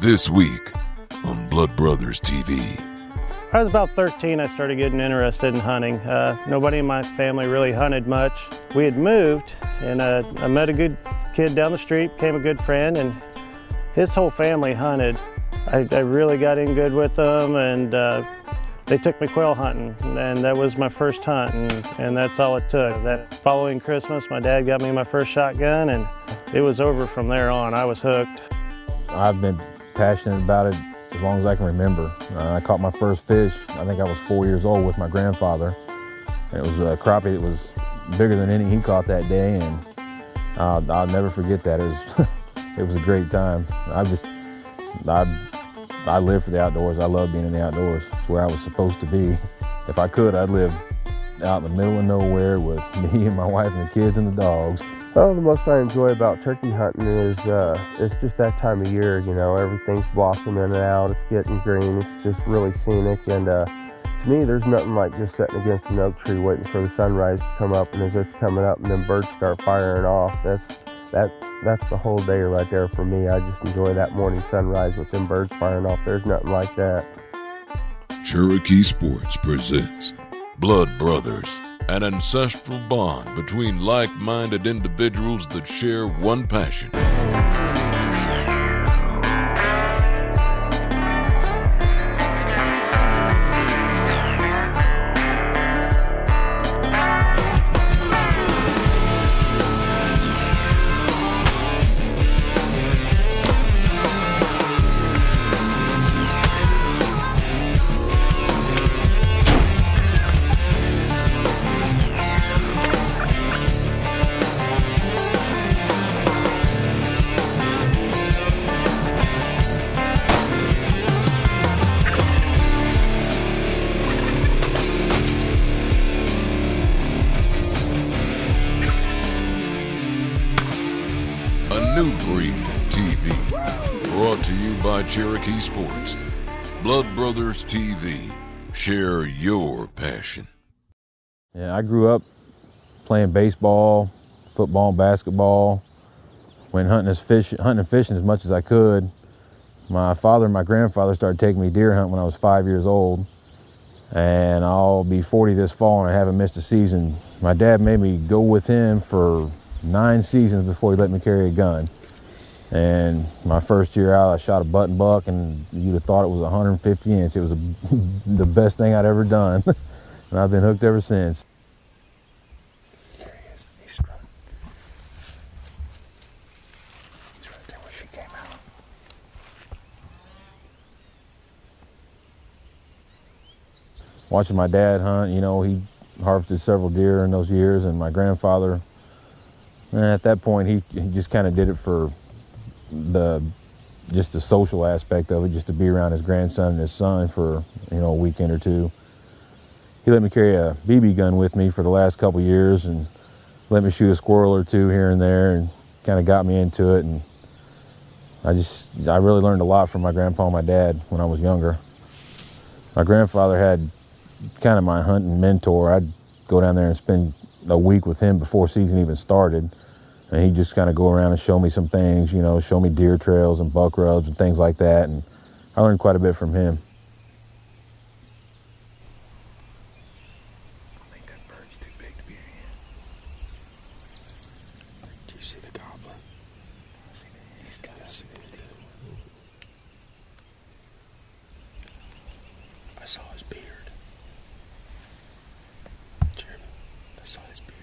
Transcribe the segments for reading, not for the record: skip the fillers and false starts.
This week on Blood Brothers TV. I was about 13, I started getting interested in hunting. Nobody in my family really hunted much. We had moved, and I met a good kid down the street, became a good friend, and his whole family hunted. I really got in good with them, and they took me quail hunting, and that was my first hunt, and that's all it took. That following Christmas, my dad got me my first shotgun, and it was over from there on. I was hooked. I've been passionate about it as long as I can remember. I caught my first fish, I think I was 4 years old, with my grandfather. And it was a crappie that was bigger than any he caught that day, and I'll never forget that. It was a great time. I live for the outdoors. I love being in the outdoors. It's where I was supposed to be. If I could, I'd live out in the middle of nowhere with me and my wife and the kids and the dogs. Well, the most I enjoy about turkey hunting is it's just that time of year, you know, everything's blossoming out, it's getting green, it's just really scenic, and to me there's nothing like just sitting against an oak tree waiting for the sunrise to come up, and as it's coming up and then birds start firing off, that's the whole day right there for me. I just enjoy that morning sunrise with them birds firing off. There's nothing like that. Cherokee Sports presents Blood Brothers, an ancestral bond between like-minded individuals that share one passion. New breed of TV, brought to you by Cherokee Sports. Blood Brothers TV, share your passion. Yeah, I grew up playing baseball, football, and basketball. Went hunting and fishing as much as I could. My father and my grandfather started taking me deer hunting when I was 5 years old. And I'll be 40 this fall, and I haven't missed a season. My dad made me go with him for 9 seasons before he let me carry a gun. And my first year out, I shot a button buck, and you'd have thought it was 150 inch. It was the best thing I'd ever done. And I've been hooked ever since. There he is. He's running. He's right there where she came out. Watching my dad hunt, you know, he harvested several deer in those years, and my grandfather, at that point, he just kind of did it for just the social aspect of it, just to be around his grandson and his son for, you know, a weekend or two. He let me carry a BB gun with me for the last couple years and let me shoot a squirrel or two here and there, and kind of got me into it. And I really learned a lot from my grandpa and my dad when I was younger. My grandfather had kind of my hunting mentor. I'd go down there and spend a week with him before season even started, and he'd just kind of go around and show me some things, you know, show me deer trails and buck rubs and things like that, and I learned quite a bit from him. I think that bird's too big to be in here. Do you see the gobbler? He's got us. I saw his beard. Jeremy, I saw his beard.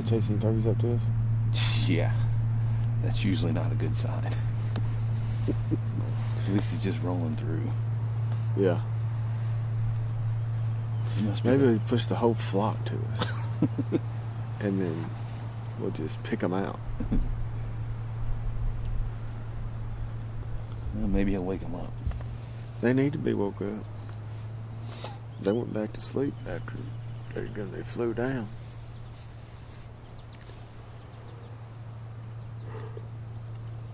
Chasing turkeys up to us? Yeah, that's usually not a good sign. At least he's just rolling through. Yeah. Maybe we push the whole flock to us. And then we'll just pick them out. Well, maybe he'll wake them up. They need to be woke up. They went back to sleep after they flew down.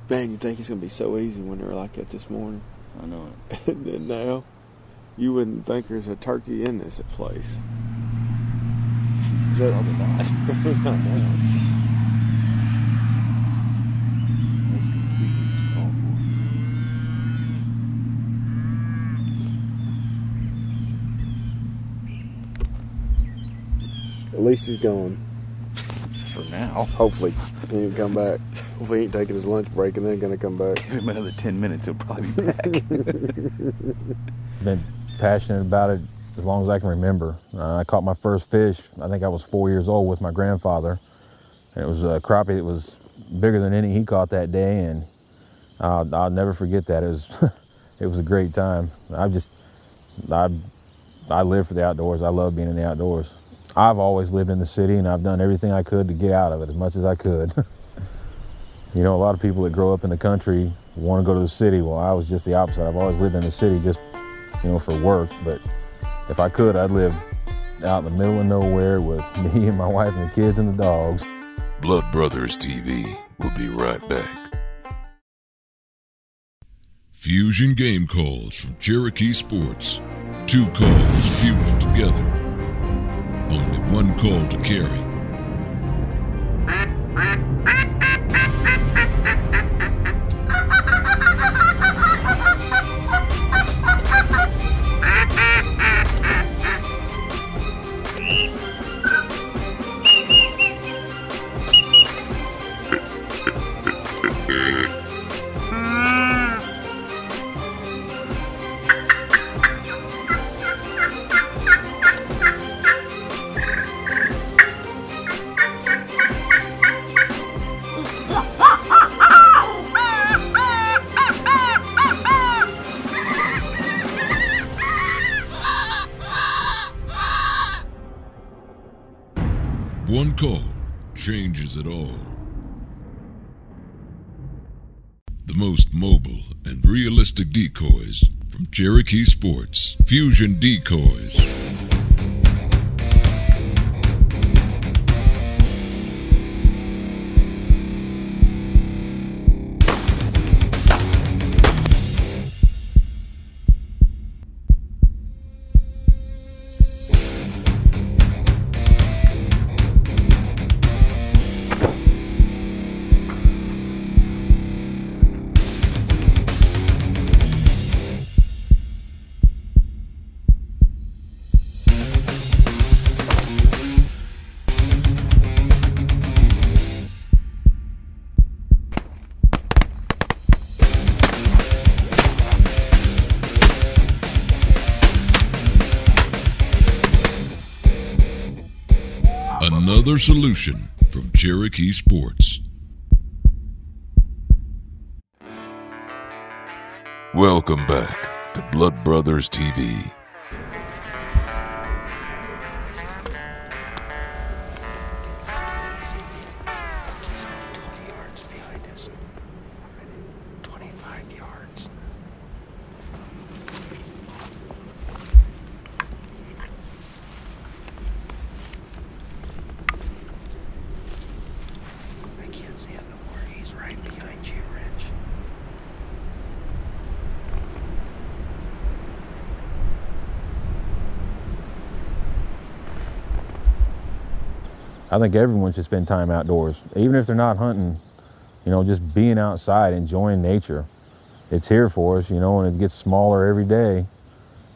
Man, you think it's going to be so easy when they're like that this morning. I know it. And then now, you wouldn't think there's a turkey in this place. Probably not. Not now. That's completely uncalled At least he's gone. for now. Hopefully he ain't come back. Hopefully he ain't taking his lunch break and then going to come back. Give him another 10 minutes, he'll probably be back. Been passionate about it as long as I can remember. I caught my first fish, I think I was 4 years old, with my grandfather. And it was a crappie that was bigger than any he caught that day, and I'll never forget that. It was, it was a great time. I live for the outdoors. I love being in the outdoors. I've always lived in the city, and I've done everything I could to get out of it as much as I could. You know, a lot of people that grow up in the country want to go to the city. Well, I was just the opposite. I've always lived in the city just, you know, for work. But if I could, I'd live out in the middle of nowhere with me and my wife and the kids and the dogs. Blood Brothers TV will be right back. Fusion game calls from Cherokee Sports. 2 calls fused together. Only 1 call to carry. One call changes it all. The most mobile and realistic decoys from Cherokee Sports. Fusion Decoys. Another solution from Cherokee Sports. Welcome back to Blood Brothers TV. I think everyone should spend time outdoors, even if they're not hunting. You know, just being outside, enjoying nature. It's here for us, you know, and it gets smaller every day.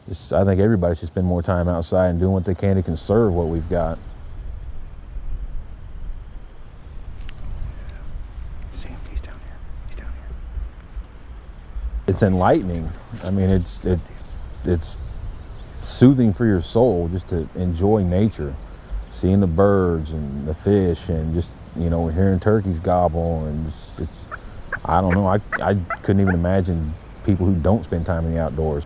I think everybody should spend more time outside and doing what they can to conserve what we've got. See him? He's down here. He's down here. It's enlightening. I mean, it's soothing for your soul just to enjoy nature. Seeing the birds and the fish and just, you know, hearing turkeys gobble, and it's I don't know, I couldn't even imagine people who don't spend time in the outdoors.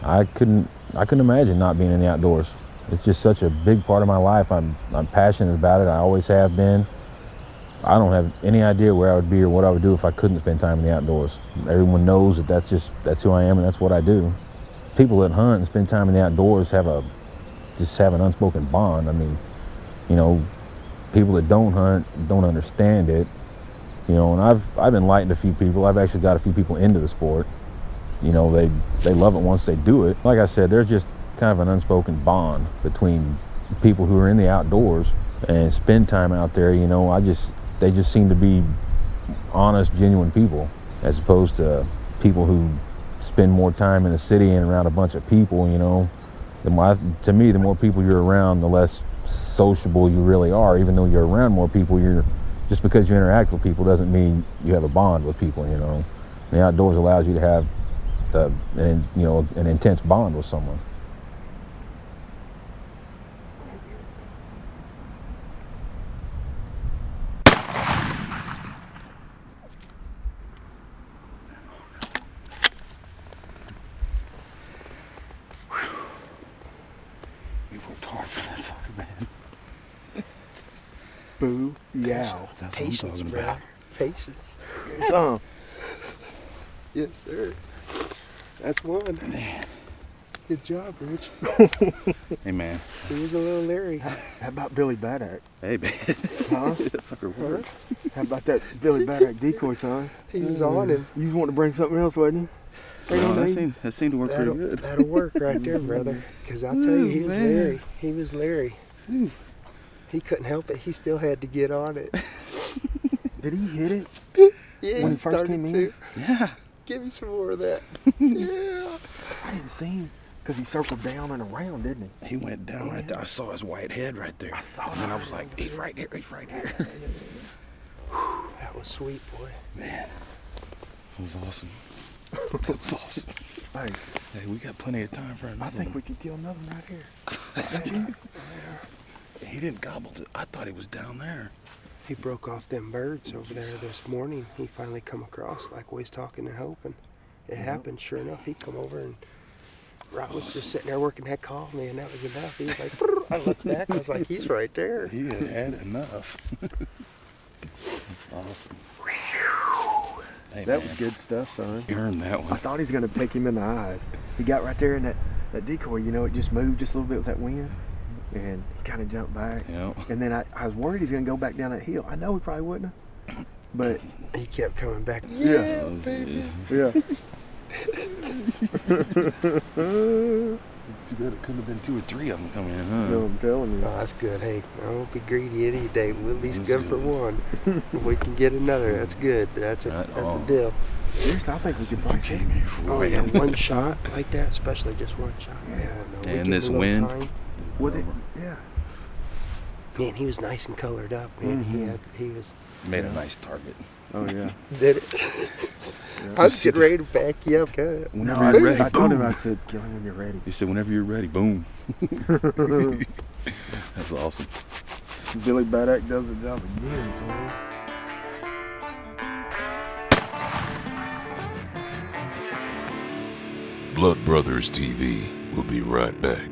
I couldn't imagine not being in the outdoors. It's just such a big part of my life. I'm passionate about it. I always have been. I don't have any idea where I would be or what I would do if I couldn't spend time in the outdoors. Everyone knows that that's who I am and that's what I do. people that hunt and spend time in the outdoors just have an unspoken bond. I mean, you know, people that don't hunt don't understand it. You know, and I've enlightened a few people. I've actually got a few people into the sport. You know, they love it once they do it. Like I said, there's just kind of an unspoken bond between people who are in the outdoors and spend time out there. You know, they just seem to be honest, genuine people, as opposed to people who spend more time in the city and around a bunch of people. You know, to me, the more people you're around, the less sociable you really are. Even though you're around more people, just because you interact with people doesn't mean you have a bond with people. You know, the outdoors allows you to have an intense bond with someone. Boo, yow. That's Patience, what I'm bro. talking Patience. Some. Yes, sir. That's one. Man. Good job, Rich. Hey, man. He was a little leery. How about Billy Badak? Hey, man. Huh? That sucker works. How about that Billy Badak decoy, son? He was on him. You was wanting to bring something else, wasn't you? No, that seemed to work pretty good. That'll work right there, brother. Because I'll tell you, he was man. leery. He was leery. Ooh. He couldn't help it. He still had to get on it. Did he hit it? Yeah, When he he first started came in? to. Yeah. Give me some more of that. Yeah. I didn't see him because he circled down and around, didn't he? He went down right there. I saw his white head right there. And then I was like, he's right there, he's right there. That was sweet, boy. Man, it was awesome. That was awesome. Hey, Hey, we got plenty of time for another I think one. we could kill another one right here. That's true. He didn't gobble it. I thought he was down there. He broke off them birds over there this morning. He finally come across like we was talking and hoping. It happened, sure enough. He come over and Rob was just sitting there working that call, man. That was enough. He was like, "Brr." I looked back, I was like, he's right there. He had enough. Awesome. Hey, That man, was good stuff, son. You earned that I one. thought he was going to pick him in the eyes. He got right there in that decoy, you know, it just moved just a little bit with that wind. And he kind of jumped back. Yeah. And then I was worried he's going to go back down that hill. I know he probably wouldn't have. But, He kept coming back. Yeah. Baby. yeah. Too bad it couldn't have been 2 or 3 of them coming in, huh? No, I'm telling you. Oh, that's good. Hey, I won't be greedy any day. We'll at least That's go for good. one. If we can get another, that's good. That's a deal. Seriously, I think we could probably Came take here for Oh yeah, man. one shot like that, especially just one shot. Yeah, no, we And give this him a little wind. time. with it. Yeah. Man, he was nice and colored up. Man, he was. Made a nice target. Oh, yeah. Did it? I was getting ready to back you up. Good. No, Whenever you're ready, I told him, boom. I said, kill him when you're ready. He said, whenever you're ready, boom. That was awesome. Billy Badak does the job again, son. Blood Brothers TV will be right back.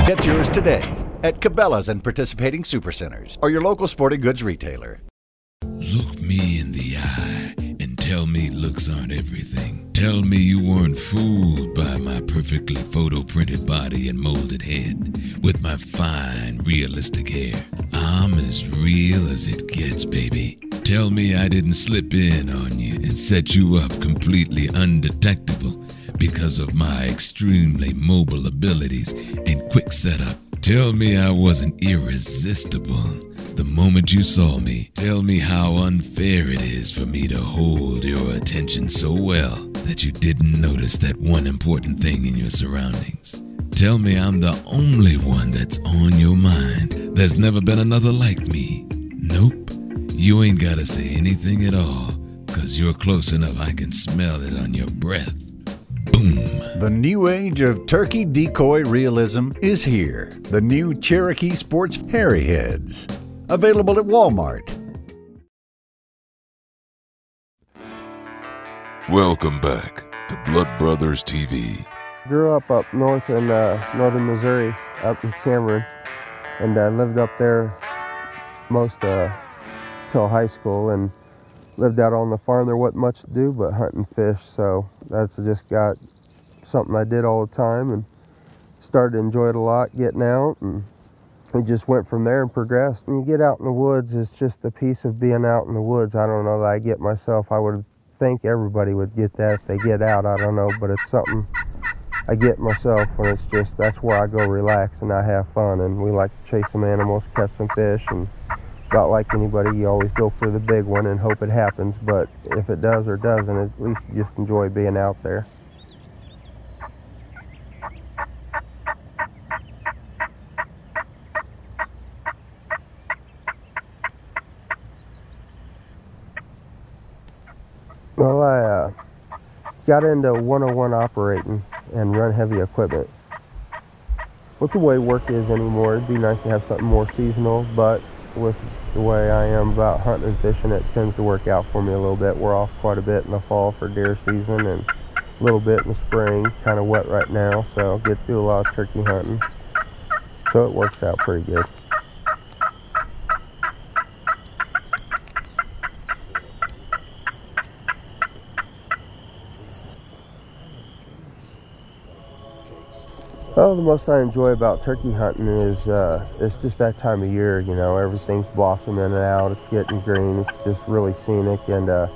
Get yours today at Cabela's and participating supercenters or your local sporting goods retailer. Look me in the eye and tell me looks aren't everything. Tell me you weren't fooled by my perfectly photo-printed body and molded head with my fine, realistic hair. I'm as real as it gets, baby. Tell me I didn't slip in on you and set you up completely undetectable because of my extremely mobile abilities and quick setup Tell me I wasn't irresistible the moment you saw me. Tell me how unfair it is for me to hold your attention so well that you didn't notice that one important thing in your surroundings. Tell me I'm the only one that's on your mind. There's never been another like me. Nope, you ain't gotta say anything at all, 'cause you're close enough I can smell it on your breath. Boom. The new age of turkey decoy realism is here. The new Cherokee Sports Hairy Heads. Available at Walmart. Welcome back to Blood Brothers TV. Grew up north in northern Missouri, up in Cameron, and I lived up there most till high school, and lived out on the farm. There wasn't much to do but hunt and fish, so that's just got something I did all the time, and started to enjoy it a lot, getting out, and we just went from there and progressed. When you get out in the woods, it's just a piece of being out in the woods. I don't know that I get myself. I would think everybody would get that if they get out. I don't know, but it's something I get myself when it's just, that's where I go relax and I have fun. And we like to chase some animals, catch some fish, and not like anybody, you always go for the big one and hope it happens. But if it does or doesn't, at least you just enjoy being out there. Well, I got into 101 operating and run heavy equipment. With the way work is anymore, it'd be nice to have something more seasonal, but with the way I am about hunting and fishing, it tends to work out for me a little bit. We're off quite a bit in the fall for deer season and a little bit in the spring. Kind of wet right now, so get through a lot of turkey hunting. So it works out pretty good. Well, the most I enjoy about turkey hunting is it's just that time of year, you know, everything's blossoming and out, it's getting green, it's just really scenic, and to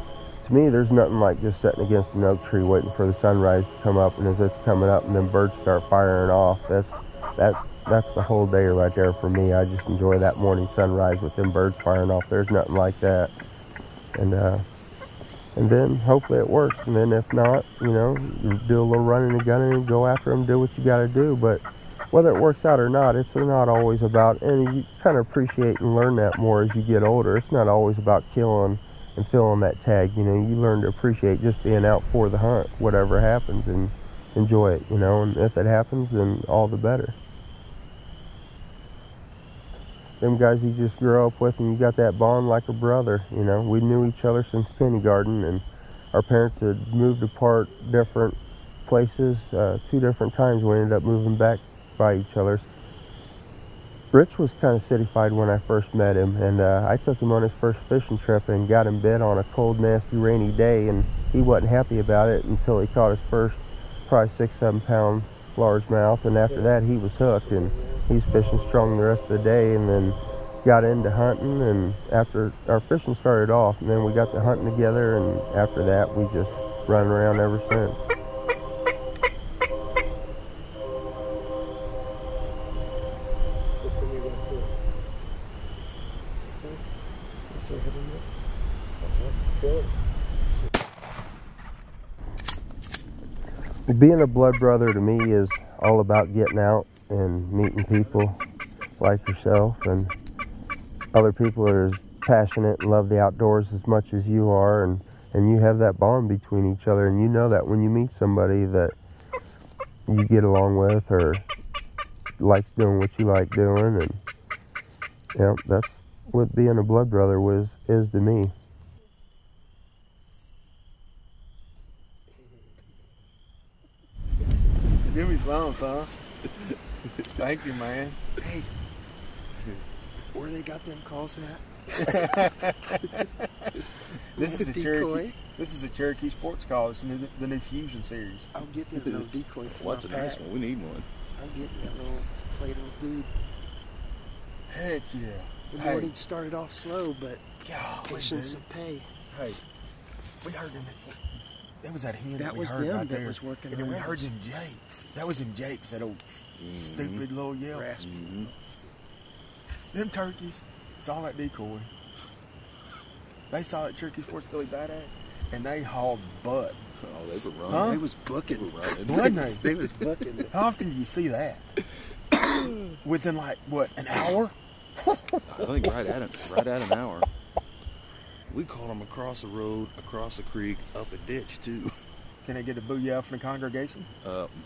me there's nothing like just sitting against an oak tree waiting for the sunrise to come up, and as it's coming up and then birds start firing off, that's the whole day right there for me. I just enjoy that morning sunrise with them birds firing off. There's nothing like that. And then hopefully it works, and then if not, you know, you do a little running and gunning and go after them, do what you got to do. But whether it works out or not, it's not always about, and you kind of appreciate and learn that more as you get older. It's not always about killing and filling that tag. You know, you learn to appreciate just being out for the hunt, whatever happens, and enjoy it, you know, and if it happens, then all the better. Them guys you just grow up with, and you got that bond like a brother, you know. We knew each other since kindergarten, and our parents had moved apart different places 2 different times. We ended up moving back by each other. Rich was kind of city-fied when I first met him, and I took him on his first fishing trip and got him bit on a cold, nasty, rainy day, and he wasn't happy about it until he caught his first probably 6-7 pound largemouth, and after that he was hooked, and he's fishing strong the rest of the day, and then got into hunting, and after our fishing started off, and then we got to hunting together, and after that we just run around ever since. Being a blood brother to me is all about getting out and meeting people like yourself and other people that are as passionate and love the outdoors as much as you are, and you have that bond between each other, and you know that when you meet somebody that you get along with or likes doing what you like doing, and you know, that's what being a blood brother is to me. Jimmy's long, son. Thank you, man. Hey, where they got them calls at? This is a Cherokee. This is a Cherokee sports call. It's the new Fusion series. I'm getting a little decoy for What's my a nice pack. one? We need one. I'm getting that little inflatable dude. Heck yeah. The Hey. morning started off slow, but Golly, patience dude. and pay. Hey, we heard them. That was that hen That we was heard them right that there. was working And then we around heard us. them jakes. That was them jakes, that old Stupid little yelp. Them turkeys saw that decoy. They saw that Cherokee Sports Billy Badass, and they hauled butt. Oh, they were running. Huh? They was booking. Wasn't they? They was booking. How often do you see that? Within like, what, an hour? I think right at an hour. We caught them across the road, across the creek, up a ditch too. Can they get a booyah from the congregation?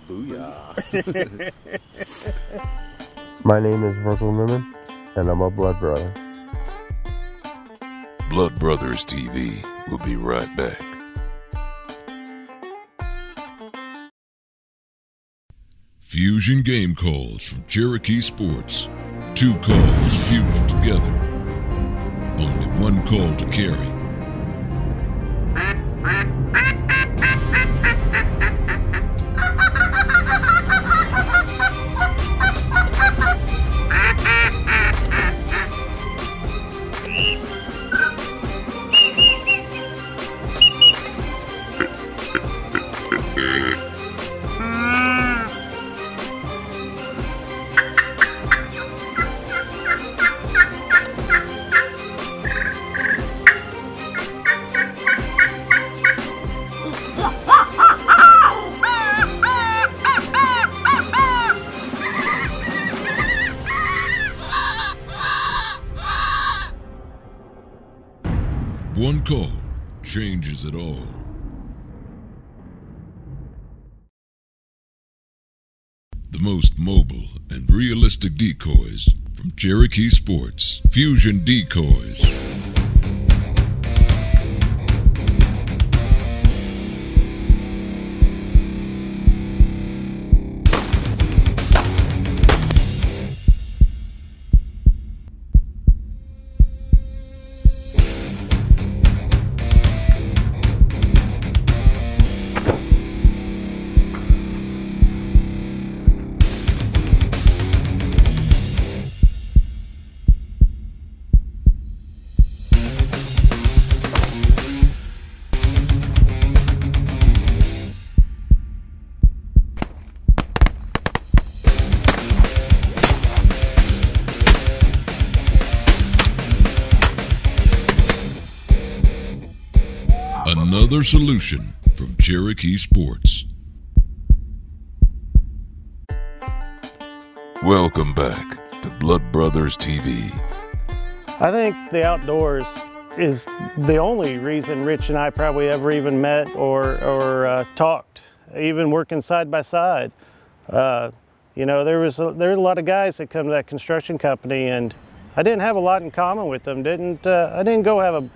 Booyah. My name is Virgil Newman, and I'm a blood brother. Blood Brothers TV will be right back. Fusion game calls from Cherokee Sports. 2 calls fused together. Only 1 call to carry. One call changes it all. The most mobile and realistic decoys from Cherokee Sports. Fusion Decoys. Another solution from Cherokee Sports. Welcome back to Blood Brothers TV. I think the outdoors is the only reason Rich and I probably ever even met or talked, even working side by side. You know, there were a lot of guys that come to that construction company, and I didn't have a lot in common with them. I didn't go have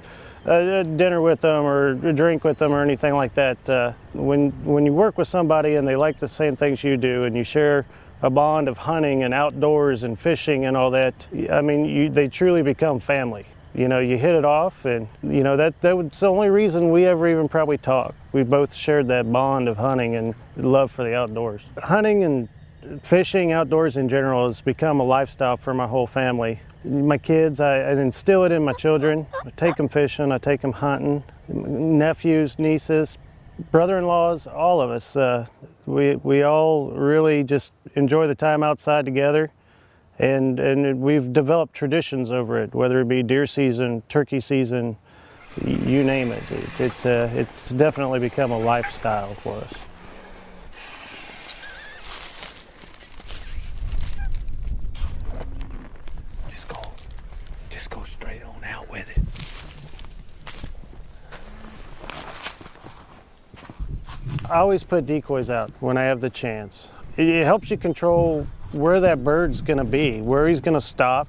a dinner with them or a drink with them or anything like that. When you work with somebody and they like the same things you do, and you share a bond of hunting and outdoors and fishing and all that, I mean, they truly become family. You know, you hit it off, and you know that's the only reason we ever even probably talked. We both shared that bond of hunting and love for the outdoors. Hunting and fishing, outdoors in general, has become a lifestyle for my whole family. My kids, I instill it in my children. I take them fishing, I take them hunting. Nephews, nieces, brother-in-laws, all of us. We all really just enjoy the time outside together, and we've developed traditions over it, whether it be deer season, turkey season, you name it. It's definitely become a lifestyle for us. Just go straight on out with it. I always put decoys out when I have the chance. It helps you control where that bird's gonna be, where he's gonna stop.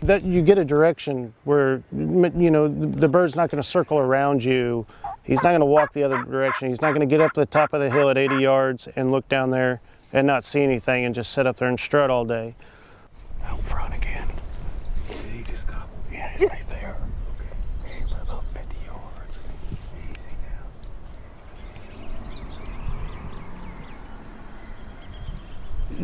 That you get a direction where, you know, the bird's not gonna circle around you. He's not gonna walk the other direction. He's not gonna get up to the top of the hill at 80 yards and look down there and not see anything and just sit up there and strut all day. Out front again. He just got, yeah, he's right there. Okay, but about 50 yards. Easy now.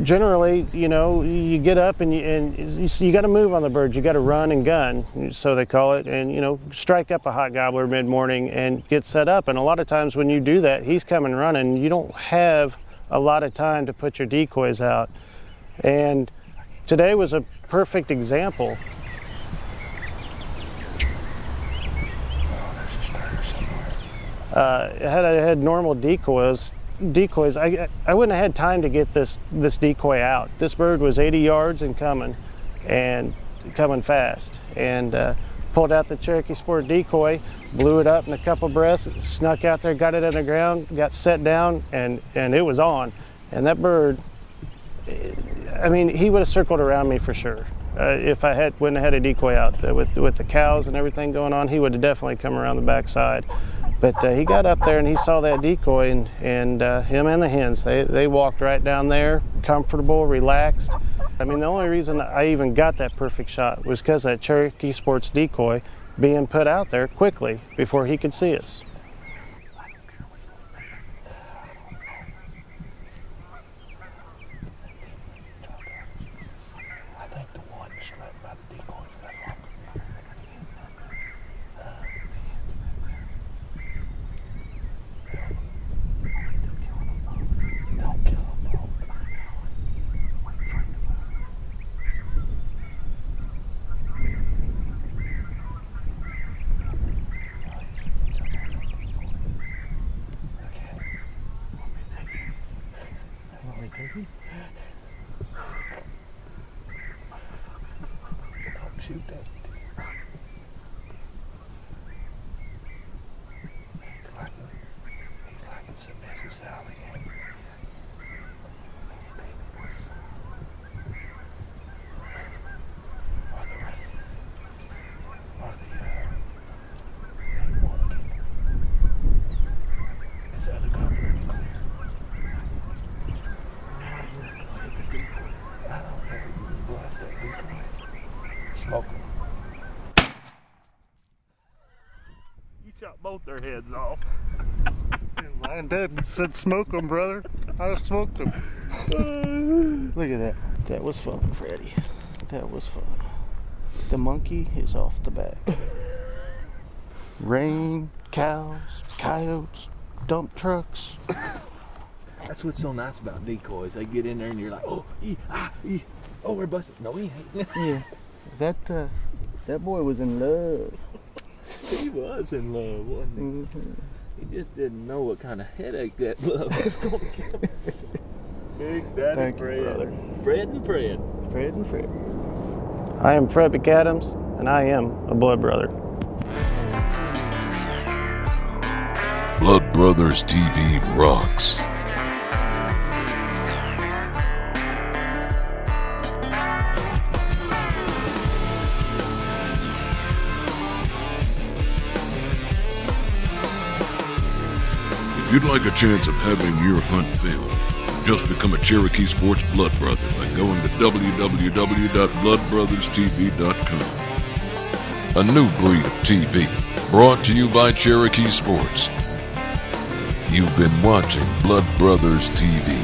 Generally, you know, you get up and you got to move on the birds. You got to run and gun, so they call it, and you know, strike up a hot gobbler mid-morning and get set up. And a lot of times when you do that, he's coming running. You don't have a lot of time to put your decoys out. And today was a perfect example. Had I had normal decoys, I wouldn't have had time to get this decoy out. This bird was 80 yards and coming fast. And pulled out the Cherokee Sport decoy, blew it up in a couple breaths, snuck out there, got it on the ground, got set down, and it was on. And that bird, I mean, he would have circled around me for sure. If I wouldn't have had a decoy out with the cows and everything going on, he would have definitely come around the backside. But he got up there and he saw that decoy, and him and the hens, they walked right down there, comfortable, relaxed. I mean, the only reason I even got that perfect shot was because that Cherokee Sports decoy being put out there quickly before he could see us. Don't shoot that. He's like in submissive Sally. Is the other copper in the clear? I don't know. You blast that decoy. Smoke them. You shot both their heads off. Mine did. Said smoke them, brother. I smoked them. Look at that. That was fun, Freddie. That was fun. The monkey is off the back. Rain, cows, coyotes, dump trucks. That's what's so nice about decoys. They get in there and you're like, oh, oh, we're busted. No, we ain't. Yeah, that boy was in love. He was in love, wasn't he? Mm-hmm. He just didn't know what kind of headache that love was going to give him. Big Daddy Thank Fred. you, brother. Fred and Fred. Fred and Fred. I am Fred McAdams, and I am a blood brother. Blood Brothers TV rocks. If you'd like a chance of having your hunt filmed, just become a Cherokee Sports Blood Brother by going to www.bloodbrotherstv.com. A new breed of TV, brought to you by Cherokee Sports. You've been watching Blood Brothers TV.